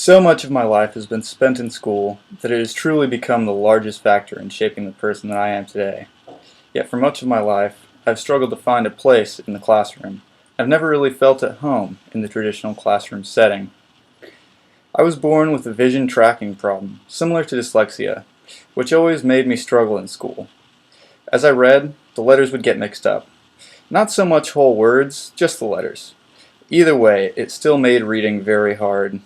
So much of my life has been spent in school that it has truly become the largest factor in shaping the person that I am today. Yet for much of my life, I've struggled to find a place in the classroom. I've never really felt at home in the traditional classroom setting. I was born with a vision tracking problem, similar to dyslexia, which always made me struggle in school. As I read, the letters would get mixed up. Not so much whole words, just the letters. Either way, it still made reading very hard,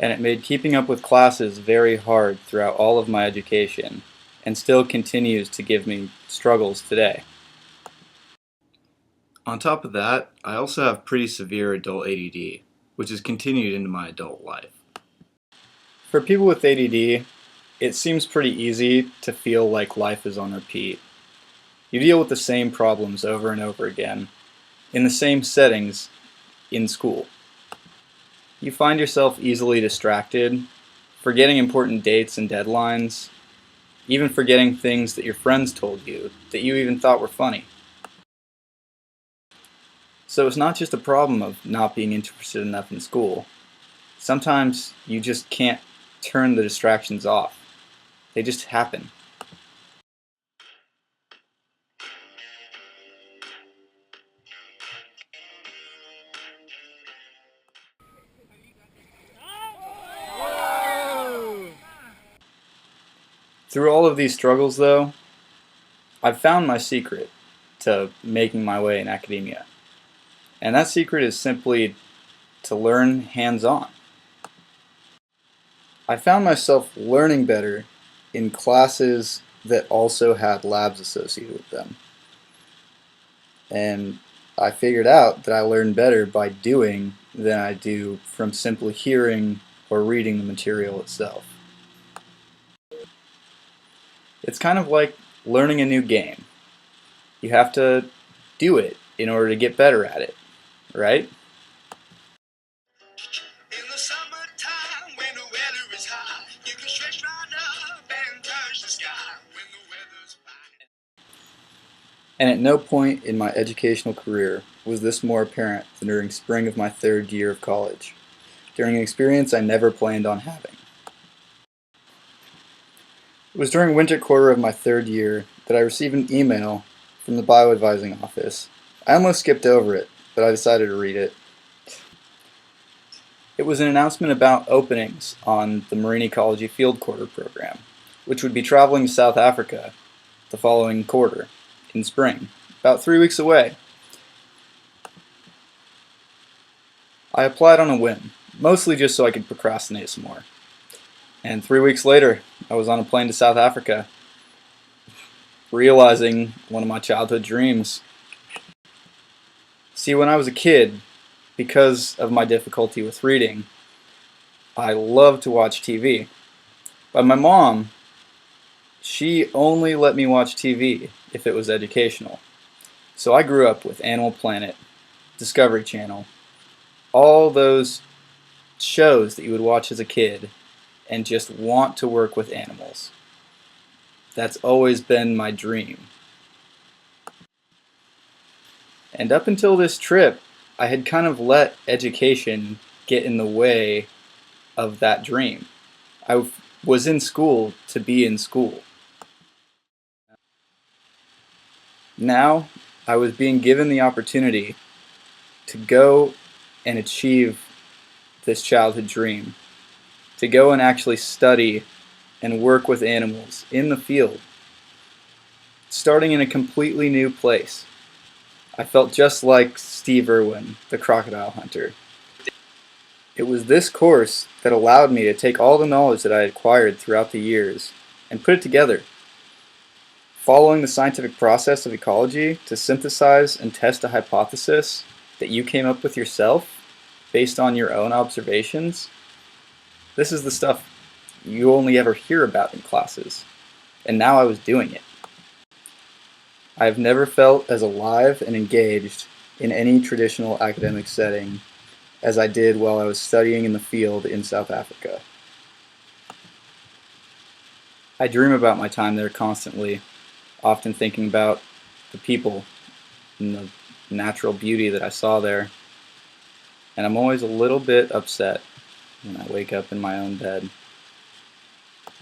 and it made keeping up with classes very hard throughout all of my education, and still continues to give me struggles today. On top of that, I also have pretty severe adult ADD, which has continued into my adult life. For people with ADD, it seems pretty easy to feel like life is on repeat. You deal with the same problems over and over again, in the same settings, in school. You find yourself easily distracted, forgetting important dates and deadlines, even forgetting things that your friends told you that you even thought were funny. So it's not just a problem of not being interested enough in school. Sometimes you just can't turn the distractions off. They just happen. Through all of these struggles, though, I've found my secret to making my way in academia. And that secret is simply to learn hands-on. I found myself learning better in classes that also had labs associated with them. And I figured out that I learn better by doing than I do from simply hearing or reading the material itself. It's kind of like learning a new game. You have to do it in order to get better at it, right? In the summertime, when the weather is hot, you can stretch right up and touch the sky when the weather's fine. And at no point in my educational career was this more apparent than during spring of my third year of college, during an experience I never planned on having. It was during winter quarter of my third year that I received an email from the bioadvising office. I almost skipped over it, but I decided to read it. It was an announcement about openings on the Marine Ecology Field Quarter program, which would be traveling to South Africa the following quarter, in spring, about 3 weeks away. I applied on a whim, mostly just so I could procrastinate some more. And 3 weeks later, I was on a plane to South Africa, realizing one of my childhood dreams. See, when I was a kid, because of my difficulty with reading, I loved to watch TV. But my mom, she only let me watch TV if it was educational. So I grew up with Animal Planet, Discovery Channel, all those shows that you would watch as a kid and just want to work with animals. That's always been my dream. And up until this trip, I had kind of let education get in the way of that dream. I was in school to be in school. Now, I was being given the opportunity to go and achieve this childhood dream, to go and actually study and work with animals in the field, starting in a completely new place. I felt just like Steve Irwin, the crocodile hunter. It was this course that allowed me to take all the knowledge that I had acquired throughout the years and put it together, following the scientific process of ecology to synthesize and test a hypothesis that you came up with yourself based on your own observations. This is the stuff you only ever hear about in classes, and now I was doing it. I have never felt as alive and engaged in any traditional academic setting as I did while I was studying in the field in South Africa. I dream about my time there constantly, often thinking about the people and the natural beauty that I saw there, and I'm always a little bit upset when I wake up in my own bed.